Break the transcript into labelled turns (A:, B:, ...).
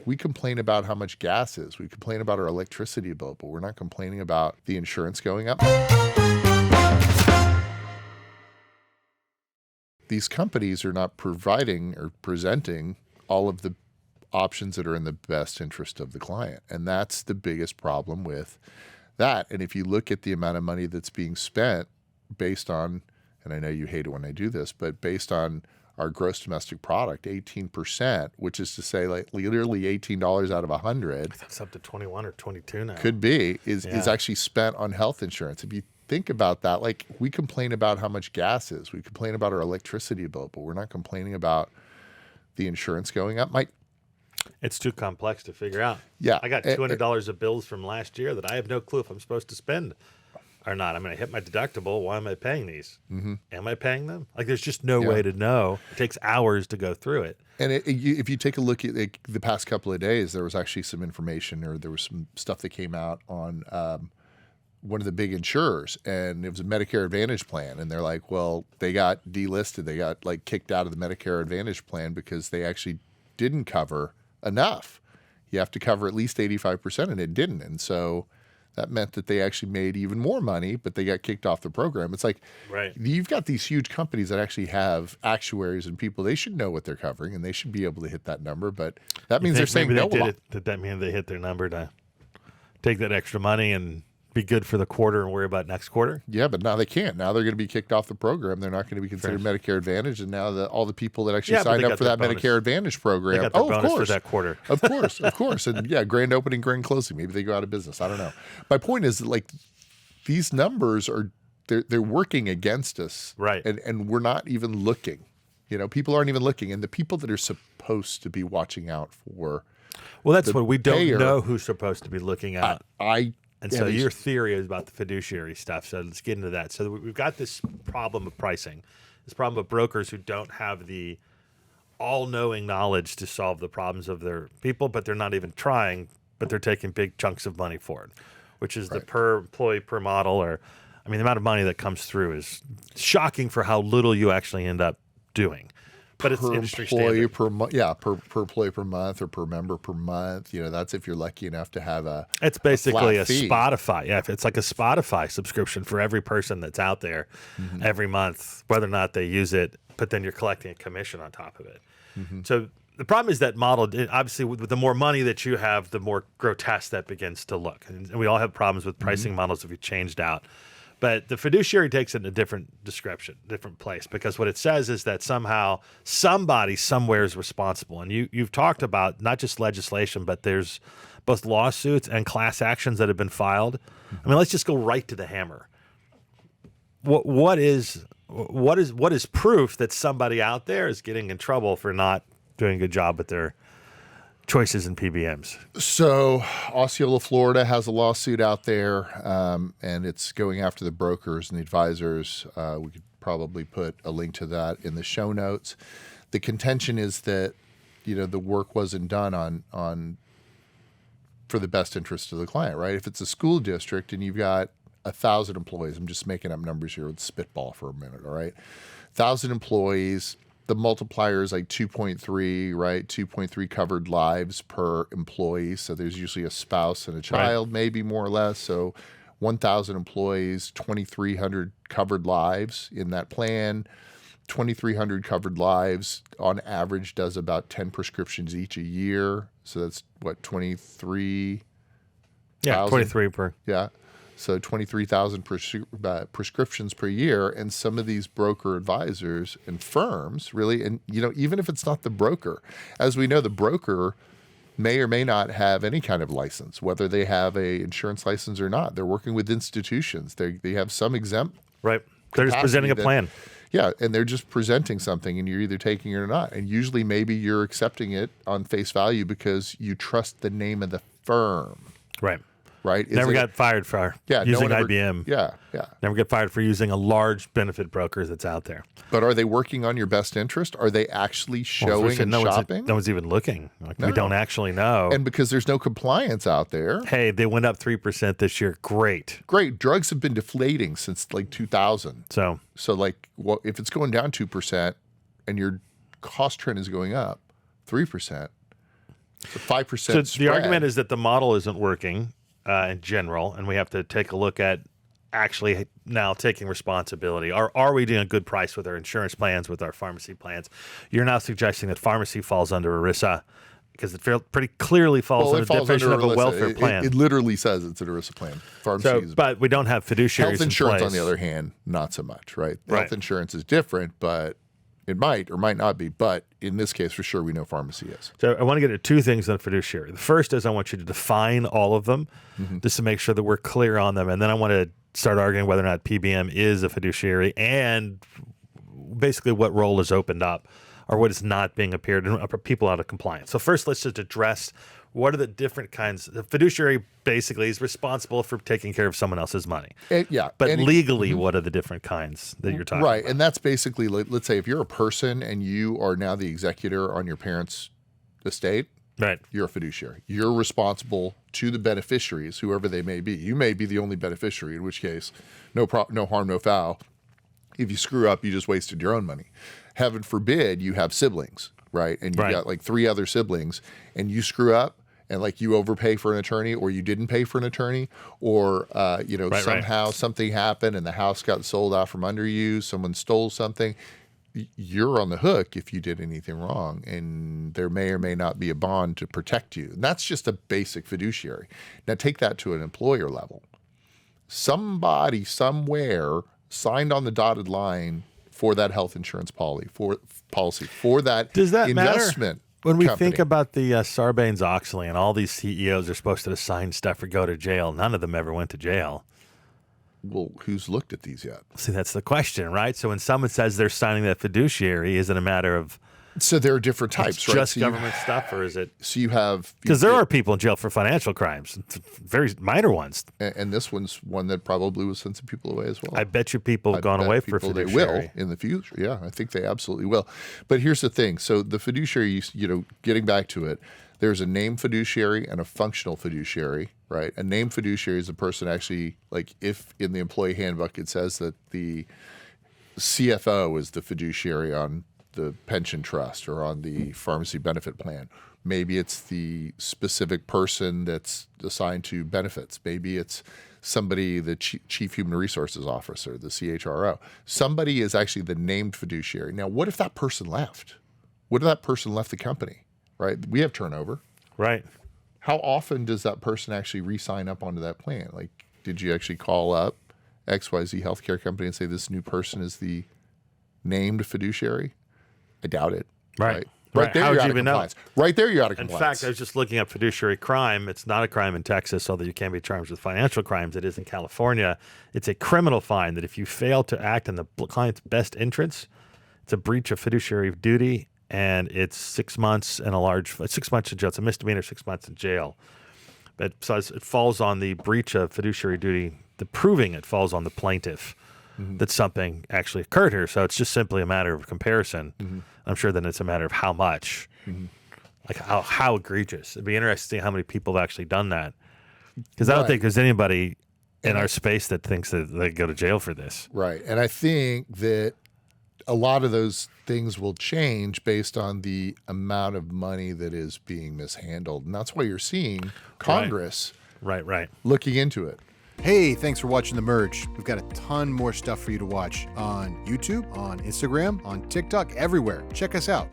A: we complain about how much gas is. We complain about our electricity bill, but we're not complaining about the insurance going up. These companies are not providing or presenting all of the options that are in the best interest of the client. And that's the biggest problem with that. And if you look at the amount of money that's being spent based on, and I know you hate it when I do this, but based on our gross domestic product, 18%, which is to say like literally $18 out of 100.
B: That's up to 21 or 22 now.
A: Could be, is actually spent on health insurance. If you think about that, like we complain about how much gas is, we complain about our electricity bill, but we're not complaining about the insurance going up.
B: It's too complex to figure out.
A: Yeah.
B: I got $200 of bills from last year that I have no clue if I'm supposed to spend or not. I mean, I hit my deductible. Why am I paying these? Mm-hmm. Am I paying them? Like, there's just no way to know. It takes hours to go through it.
A: And if you take a look at the past couple of days, there was actually some information, or there was some stuff that came out on one of the big insurers, and it was a Medicare Advantage plan. And they're like, well, they got delisted. They got like kicked out of the Medicare Advantage plan because they actually didn't cover enough. You have to cover at least 85%, and it didn't. And so that meant that they actually made even more money, but they got kicked off the program. It's like, you've got these huge companies that actually have actuaries and people. They should know what they're covering, and they should be able to hit that number. But that means they're saying no.
B: Did that mean they hit their number to take that extra money and be good for the quarter and worry about next quarter?
A: Yeah, but now they can't. Now they're going to be kicked off the program. They're not going to be considered Medicare Advantage. And now all the people that actually signed up for that Medicare Advantage program,
B: they got their bonus for that quarter.
A: Of course. And grand opening, grand closing. Maybe they go out of business. I don't know. My point is that, like, these numbers they're working against us.
B: Right.
A: And we're not even looking. People aren't even looking. And the people that are supposed to be watching out for.
B: Well, that's what we don't know who's supposed to be looking at. And so your theory is about the fiduciary stuff. So let's get into that. So we've got this problem of pricing, this problem of brokers who don't have the all-knowing knowledge to solve the problems of their people, but they're not even trying, but they're taking big chunks of money for it, which is the per employee per model, or the amount of money that comes through is shocking for how little you actually end up doing. But it's industry standard.
A: Per employee per month, or per member per month. That's if you're lucky enough to have a.
B: It's basically a Spotify. Yeah, it's like a Spotify subscription for every person that's out there every month, whether or not they use it. But then you're collecting a commission on top of it. Mm-hmm. So the problem is that model. Obviously, with the more money that you have, the more grotesque that begins to look. And we all have problems with pricing models if you changed out. But the fiduciary takes it in a different description, different place, because what it says is that somehow somebody somewhere is responsible. And you've talked about not just legislation, but there's both lawsuits and class actions that have been filed. Let's just go right to the hammer. What is proof that somebody out there is getting in trouble for not doing a good job with their choices in PBMs?
A: So Osceola, Florida has a lawsuit out there, and it's going after the brokers and the advisors. We could probably put a link to that in the show notes. The contention is that, the work wasn't done on for the best interest of the client, right? If it's a school district and you've got 1,000 employees, I'm just making up numbers here with spitball for a minute, all right? 1,000 employees. The multiplier is like 2.3, right? 2.3 covered lives per employee. So there's usually a spouse and a child, maybe more or less. So 1,000 employees, 2,300 covered lives in that plan. 2,300 covered lives on average does about 10 prescriptions each a year. So that's what, 23?
B: Yeah, 23 per.
A: Yeah. So 23,000 prescriptions per year. And some of these broker advisors and firms really, and even if it's not the broker, as we know, the broker may or may not have any kind of license, whether they have a insurance license or not. They're working with institutions. They have some exempt.
B: Right. They're just presenting a plan.
A: Yeah, and they're just presenting something, and you're either taking it or not. And usually maybe you're accepting it on face value because you trust the name of the firm. Right.
B: Never got fired for using IBM.
A: Yeah.
B: Never get fired for using a large benefit broker that's out there.
A: But are they working on your best interest? Are they actually showing and shopping?
B: No one's even looking. We don't actually know.
A: And because there's no compliance out there.
B: Hey, they went up 3% this year. Great.
A: Drugs have been deflating since like 2000. So if it's going down 2% and your cost trend is going up 3%, So 5%
B: So
A: spread.
B: the argument is that the model isn't working in general, and we have to take a look at actually now taking responsibility. Are we doing a good price with our insurance plans, with our pharmacy plans? You're now suggesting that pharmacy falls under ERISA because it pretty clearly falls under the definition of a welfare plan.
A: It literally says it's an ERISA plan. Pharmacies,
B: but we don't have fiduciaries
A: health insurance,
B: in
A: on
B: place.
A: the other hand, not so much, right?
B: Right.
A: Health insurance is different, but it might or might not be. But in this case, for sure, we know pharmacy is.
B: So I want to get at two things on fiduciary. The first is I want you to define all of them just to make sure that we're clear on them. And then I want to start arguing whether or not PBM is a fiduciary and basically what role is opened up or what is not being appeared and are people out of compliance. So first, let's just address what are the different kinds. The fiduciary basically is responsible for taking care of someone else's money. But legally, what are the different kinds that you're talking about?
A: And that's basically, let's say if you're a person and you are now the executor on your parents' estate,
B: right,
A: you're a fiduciary. You're responsible to the beneficiaries, whoever they may be. You may be the only beneficiary, in which case, no harm, no foul. If you screw up, you just wasted your own money. Heaven forbid you have siblings, right? And you've got like 3 other siblings and you screw up and like you overpay for an attorney or you didn't pay for an attorney or, somehow something happened and the house got sold out from under you, someone stole something. You're on the hook if you did anything wrong, and there may or may not be a bond to protect you. And that's just a basic fiduciary. Now take that to an employer level. Somebody somewhere signed on the dotted line for that health insurance policy, for that
B: Does that
A: investment
B: matter? When we
A: company.
B: think about the Sarbanes-Oxley and all these CEOs are supposed to sign stuff or go to jail, none of them ever went to jail.
A: Well, who's looked at these yet?
B: See, that's the question, right? So when someone says they're signing that fiduciary, is it a matter of
A: So there are different types, right?
B: just government stuff, or is it?
A: So you have
B: Because there are people in jail for financial crimes, very minor ones.
A: and this one's one that probably will send some people away as well.
B: I bet you people have gone away for
A: They
B: fiduciary.
A: will in the future. Yeah, I think they absolutely will. But here's the thing. So the fiduciary, getting back to it, there's a named fiduciary and a functional fiduciary, right? A named fiduciary is a person actually, like if in the employee handbook it says that the CFO is the fiduciary on the pension trust or on the pharmacy benefit plan. Maybe it's the specific person that's assigned to benefits. Maybe it's somebody, the chief human resources officer, the CHRO. Somebody is actually the named fiduciary. Now, what if that person left? What if that person left the company, right? We have turnover.
B: Right.
A: How often does that person actually re-sign up onto that plan? Like, did you actually call up XYZ healthcare company and say this new person is the named fiduciary? I doubt it.
B: Right.
A: Right there,
B: How would
A: you're
B: you
A: out of
B: even know?
A: compliance. Right there, you're out of
B: In
A: compliance.
B: fact, I was just looking up fiduciary crime. It's not a crime in Texas, although you can be charged with financial crimes. It is in California. It's a criminal fine that if you fail to act in the client's best interests, it's a breach of fiduciary duty, and it's 6 months and 6 months in jail. It's a misdemeanor, 6 months in jail. But so it falls on the breach of fiduciary duty. The proving it falls on the plaintiff that something actually occurred here. So it's just simply a matter of comparison. I'm sure that it's a matter of how much, like how egregious. It'd be interesting to see how many people have actually done that. Because I don't think there's anybody in our space that thinks that they go to jail for this.
A: Right. And I think that a lot of those things will change based on the amount of money that is being mishandled. And that's why you're seeing Congress
B: Right.
A: looking into it.
C: Hey, thanks for watching The Merge. We've got a ton more stuff for you to watch on YouTube, on Instagram, on TikTok, everywhere. Check us out.